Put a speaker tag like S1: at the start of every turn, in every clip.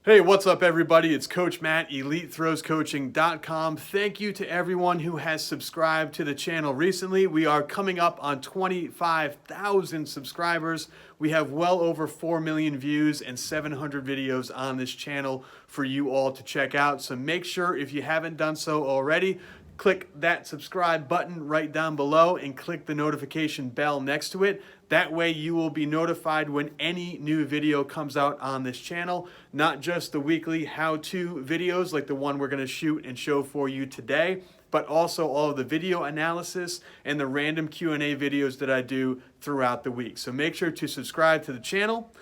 S1: Hey, what's up everybody? It's Coach Matt, EliteThrowsCoaching.com. Thank you to everyone who has subscribed to the channel recently. We are coming up on 25,000 subscribers. We have well over 4 million views and 700 videos on this channel for you all to check out. So make sure, if you haven't done so already, click that subscribe button right down below and click the notification bell next to it. That way you will be notified when any new video comes out on this channel, not just the weekly how-to videos like the one we're going to shoot and show for you today, but also all of the video analysis and the random Q&A videos that I do throughout the week. So make sure to subscribe to the channel.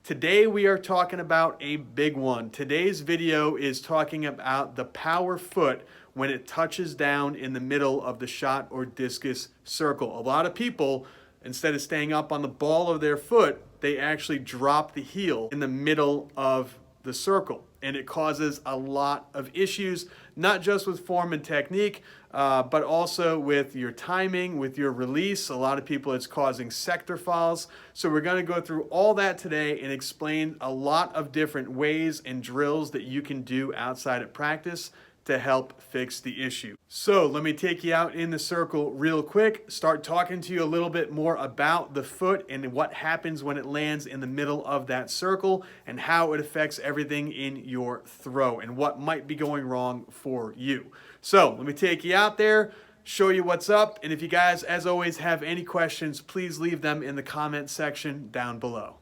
S1: Today we are talking about a big one. Today's video is talking about the power foot when it touches down in the middle of the shot or discus circle. A lot of people, instead of staying up on the ball of their foot, they actually drop the heel in the middle of the circle. And it causes a lot of issues, not just with form and technique, but also with your timing, with your release. A lot of people, it's causing sector falls. So we're going to go through all that today and explain a lot of different ways and drills that you can do outside of practice to help fix the issue. So let me take you out in the circle real quick, start talking to you a little bit more about the foot and what happens when it lands in the middle of that circle and how it affects everything in your throw and what might be going wrong for you. So let me take you out there, show you what's up, and if you guys, as always, have any questions, please leave them in the comment section down below.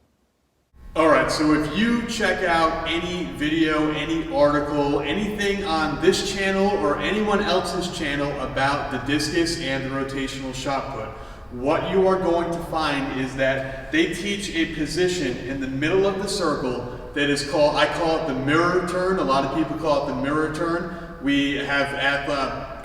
S1: All right, so if you check out any video, any article, anything on this channel or anyone else's channel about the discus and the rotational shot put, what you are going to find is that they teach a position in the middle of the circle that is called, I call it the mirror turn. A lot of people call it the mirror turn. We have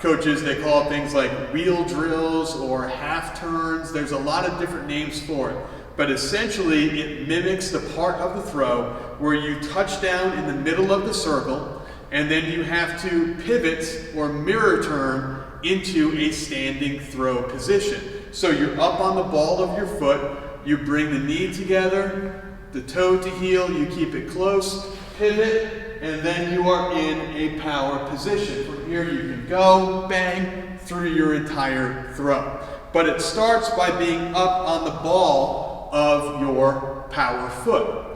S1: coaches, they call it things like wheel drills or half turns. There's a lot of different names for it. But essentially, it mimics the part of the throw where you touch down in the middle of the circle, and then you have to pivot or mirror turn into a standing throw position. So you're up on the ball of your foot, you bring the knee together, the toe to heel, you keep it close, pivot, and then you are in a power position. From here you can go, bang, through your entire throw. But it starts by being up on the ball of your power foot.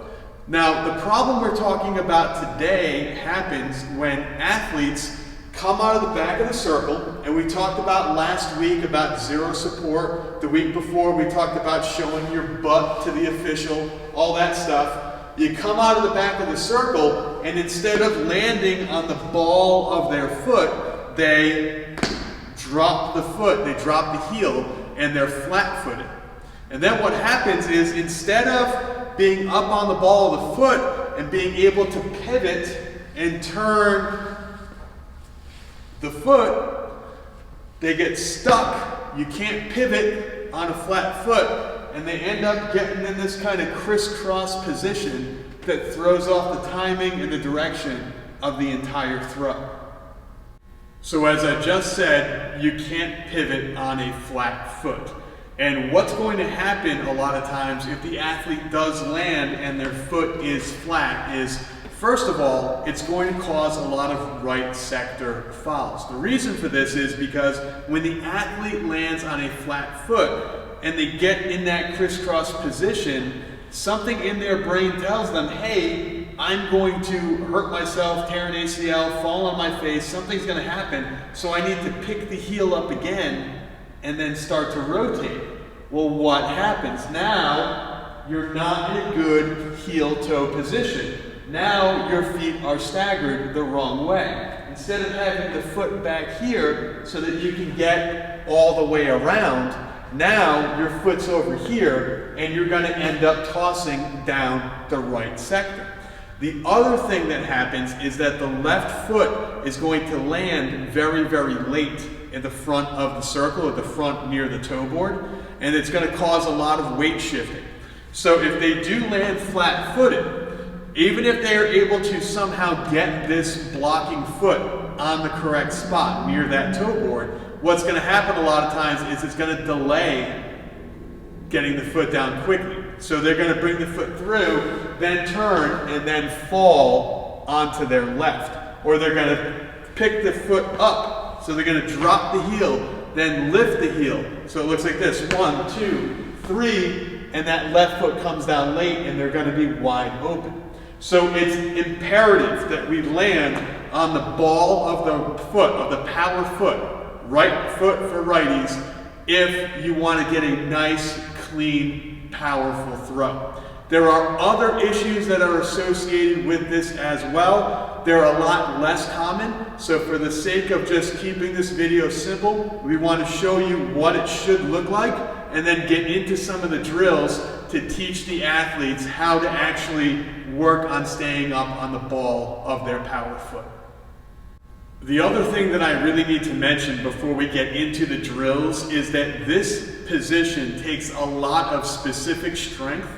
S1: Now, the problem we're talking about today happens when athletes come out of the back of the circle, and we talked about last week about zero support. The week before, we talked about showing your butt to the official, all that stuff. You come out of the back of the circle, and instead of landing on the ball of their foot, they drop the foot, they drop the heel, and they're flat-footed. And then what happens is, instead of being up on the ball of the foot and being able to pivot and turn the foot, they get stuck. You can't pivot on a flat foot, and they end up getting in this kind of crisscross position that throws off the timing and the direction of the entire throw. So as I just said, you can't pivot on a flat foot. And what's going to happen a lot of times if the athlete does land and their foot is flat is, first of all, it's going to cause a lot of right sector fouls. The reason for this is because when the athlete lands on a flat foot and they get in that crisscross position, something in their brain tells them, hey, I'm going to hurt myself, tear an ACL, fall on my face, something's going to happen, so I need to pick the heel up again and then start to rotate. Well, what happens? Now, you're not in a good heel-toe position. Now, your feet are staggered the wrong way. Instead of having the foot back here so that you can get all the way around, now your foot's over here and you're going to end up tossing down the right sector. The other thing that happens is that the left foot is going to land very, very late in the front of the circle, at the front near the toe board, and it's going to cause a lot of weight shifting. So if they do land flat-footed, even if they are able to somehow get this blocking foot on the correct spot near that toe board, what's going to happen a lot of times is it's going to delay getting the foot down quickly. So they're going to bring the foot through, then turn, and then fall onto their left. Or they're gonna pick the foot up. So they're gonna drop the heel, then lift the heel. So it looks like this, 1, 2, 3, and that left foot comes down late and they're gonna be wide open. So it's imperative that we land on the ball of the foot, of the power foot, right foot for righties, if you want to get a nice, clean, powerful throw. There are other issues that are associated with this as well. They're a lot less common, so for the sake of just keeping this video simple, we want to show you what it should look like and then get into some of the drills to teach the athletes how to actually work on staying up on the ball of their power foot. The other thing that I really need to mention before we get into the drills is that this position takes a lot of specific strength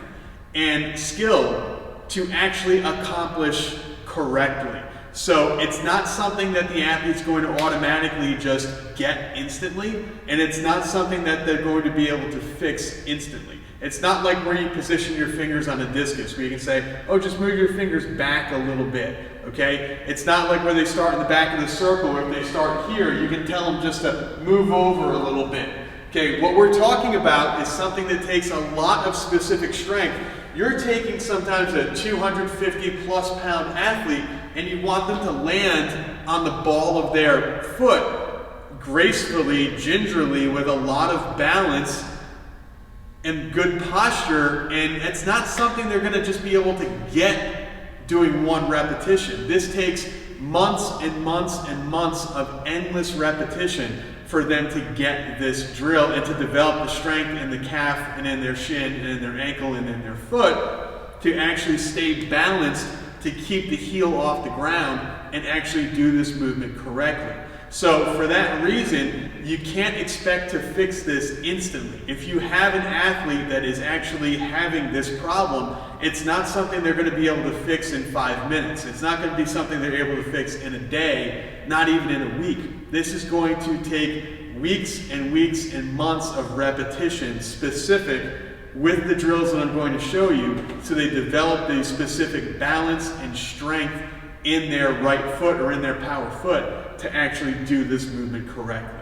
S1: and skill to actually accomplish correctly. So it's not something that the athlete's going to automatically just get instantly, and it's not something that they're going to be able to fix instantly. It's not like where you position your fingers on a discus where you can say, oh, just move your fingers back a little bit, okay? It's not like where they start in the back of the circle, or if they start here, you can tell them just to move over a little bit. Okay, what we're talking about is something that takes a lot of specific strength. You're taking sometimes a 250 plus pound athlete and you want them to land on the ball of their foot gracefully, gingerly, with a lot of balance and good posture, and it's not something they're gonna just be able to get doing one repetition. This takes months and months and months of endless repetition for them to get this drill and to develop the strength in the calf and in their shin and in their ankle and in their foot to actually stay balanced, to keep the heel off the ground and actually do this movement correctly. So for that reason, you can't expect to fix this instantly. If you have an athlete that is actually having this problem, it's not something they're going to be able to fix in 5 minutes. It's not going to be something they're able to fix in a day, not even in a week. This is going to take weeks and weeks and months of repetition specific with the drills that I'm going to show you, so they develop the specific balance and strength in their right foot or in their power foot to actually do this movement correctly.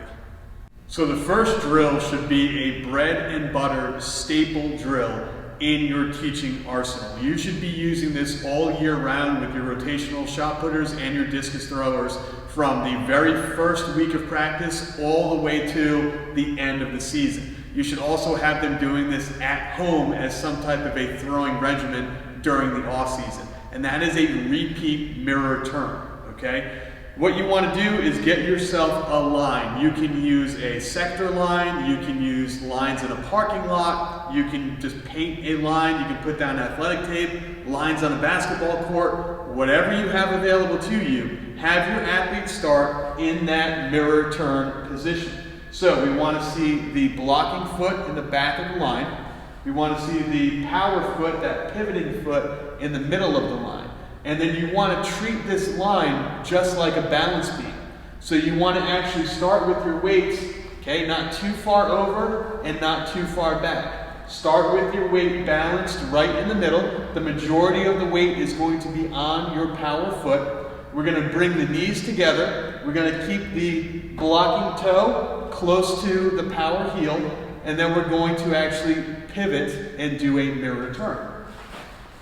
S1: So the first drill should be a bread and butter staple drill in your teaching arsenal. You should be using this all year round with your rotational shot putters and your discus throwers from the very first week of practice all the way to the end of the season. You should also have them doing this at home as some type of a throwing regimen during the off season. And that is a repeat mirror turn, okay? What you want to do is get yourself a line. You can use a sector line, you can use lines in a parking lot, you can just paint a line, you can put down athletic tape, lines on a basketball court, whatever you have available to you, have your athlete start in that mirror turn position. So we want to see the blocking foot in the back of the line. We want to see the power foot, that pivoting foot, in the middle of the line. And then you want to treat this line just like a balance beam. So you want to actually start with your weights, okay, not too far over and not too far back. Start with your weight balanced right in the middle. The majority of the weight is going to be on your power foot. We're going to bring the knees together. We're going to keep the blocking toe close to the power heel, and then we're going to actually pivot and do a mirror turn.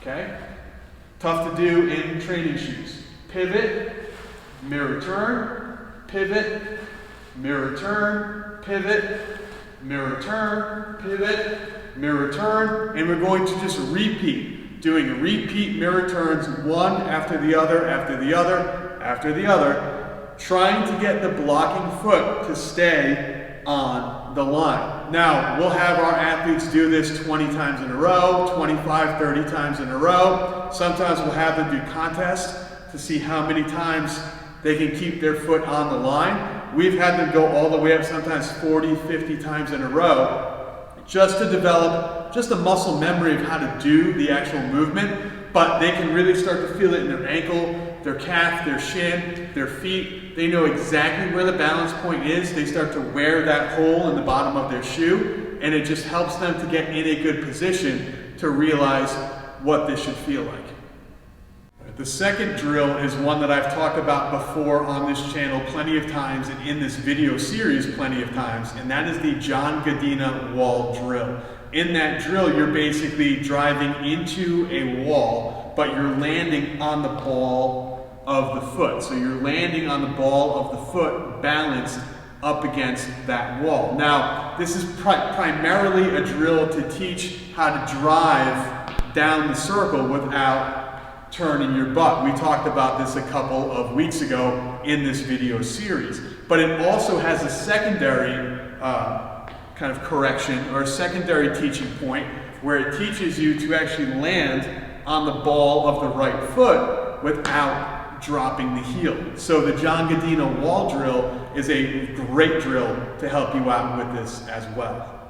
S1: Okay? Tough to do in training shoes. Pivot, mirror turn, pivot, mirror turn, pivot, mirror turn, pivot, mirror turn, and we're going to just repeat, doing repeat mirror turns, one after the other, after the other, after the other, trying to get the blocking foot to stay on the line. Now, we'll have our athletes do this 20 times in a row, 25, 30 times in a row. Sometimes we'll have them do contests to see how many times they can keep their foot on the line. We've had them go all the way up sometimes 40, 50 times in a row just to develop just a muscle memory of how to do the actual movement, but they can really start to feel it in their ankle, their calf, their shin, their feet. They know exactly where the balance point is. They start to wear that hole in the bottom of their shoe, and it just helps them to get in a good position to realize what this should feel like. The The second drill is one that I've talked about before on this channel plenty of times and in this video series plenty of times, and that is the John Godina wall drill. In that drill, you're basically driving into a wall, but you're landing on the ball of the foot. So you're landing on the ball of the foot balanced up against that wall. Now, this is primarily a drill to teach how to drive down the circle without turning your butt. We talked about this a couple of weeks ago in this video series. But it also has a secondary kind of correction or a secondary teaching point where it teaches you to actually land on the ball of the right foot without dropping the heel. So the John Godina wall drill is a great drill to help you out with this as well.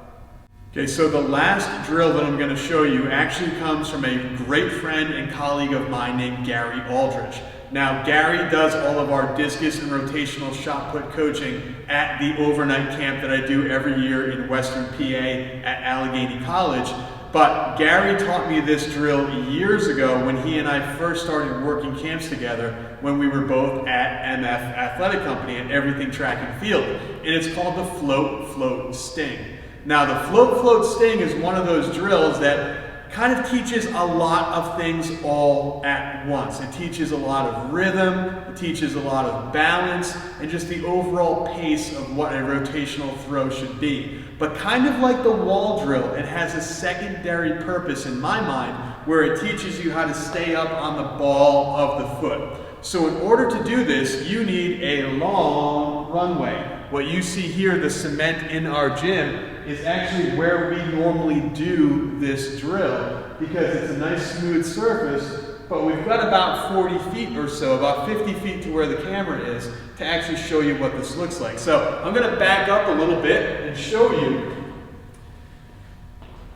S1: Okay, so the last drill that I'm going to show you actually comes from a great friend and colleague of mine named Gary Aldrich. Now, Gary does all of our discus and rotational shot put coaching at the overnight camp that I do every year in Western PA at Allegheny College. But Gary taught me this drill years ago when he and I first started working camps together when we were both at MF Athletic Company at Everything Track and Field. And it's called the float, float, sting. Now, the float, float, sting is one of those drills that kind of teaches a lot of things all at once. It teaches a lot of rhythm, it teaches a lot of balance, and just the overall pace of what a rotational throw should be. But kind of like the wall drill, it has a secondary purpose in my mind where it teaches you how to stay up on the ball of the foot. So in order to do this, you need a long runway. What you see here, the cement in our gym, is actually where we normally do this drill because it's a nice smooth surface, but we've got about 40 feet or so, about 50 feet to where the camera is to actually show you what this looks like. So I'm going to back up a little bit and show you.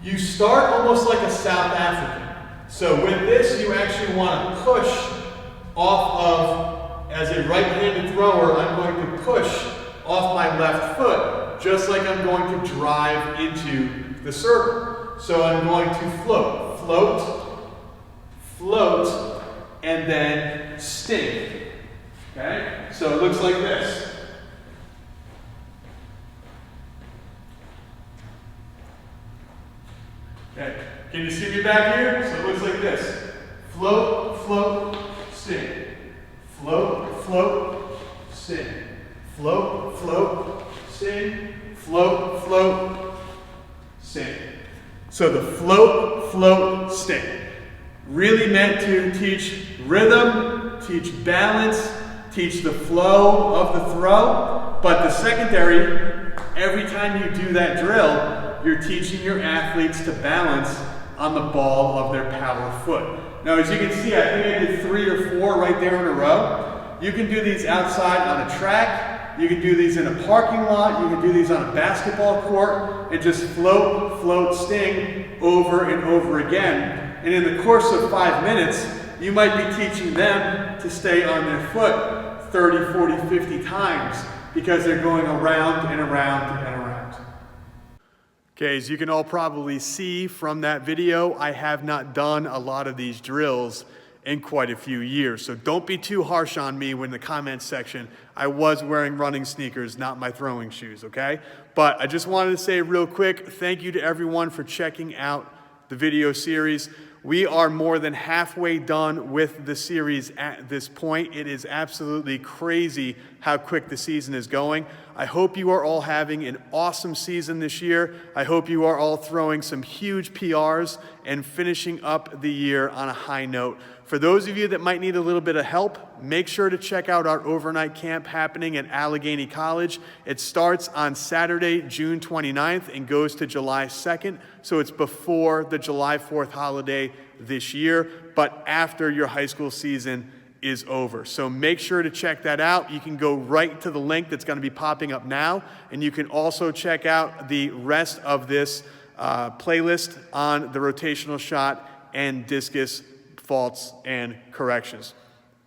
S1: You start almost like a South African. So with this, you actually want to push off of, as a right-handed thrower, I'm going to push off my left foot, just like I'm going to drive into the circle. So I'm going to float, float, float, and then sting. Okay? So it looks like this. Okay. Can you see me back here? So it looks like this. Float, float, sting. Float, float, sting. Float, float, sting, float, float, sting. So the float, float, sting. Really meant to teach rhythm, teach balance, teach the flow of the throw. But the secondary, every time you do that drill, you're teaching your athletes to balance on the ball of their power foot. Now, as you can see, I think I did 3 or 4 right there in a row. You can do these outside on a track. You can do these in a parking lot, you can do these on a basketball court, and just float, float, sting over and over again. And in the course of 5 minutes, you might be teaching them to stay on their foot 30, 40, 50 times because they're going around and around and around. Okay, as you can all probably see from that video, I have not done a lot of these drills in quite a few years. So don't be too harsh on me when the comments section. I was wearing running sneakers, not my throwing shoes, okay? But I just wanted to say real quick, thank you to everyone for checking out the video series. We are more than halfway done with the series at this point. It is absolutely crazy how quick the season is going. I hope you are all having an awesome season this year. I hope you are all throwing some huge PRs and finishing up the year on a high note. For those of you that might need a little bit of help, make sure to check out our overnight camp happening at Allegheny College. It starts on Saturday, June 29th and goes to July 2nd. So it's before the July 4th holiday this year, but after your high school season is over. So make sure to check that out. You can go right to the link that's going to be popping up now, and you can also check out the rest of this playlist on the rotational shot and discus faults and corrections.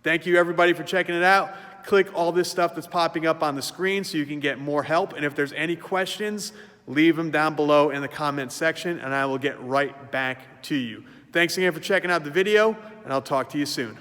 S1: Thank you everybody for checking it out. Click all this stuff that's popping up on the screen so you can get more help. And if there's any questions, leave them down below in the comment section and I will get right back to you. Thanks again for checking out the video, and I'll talk to you soon.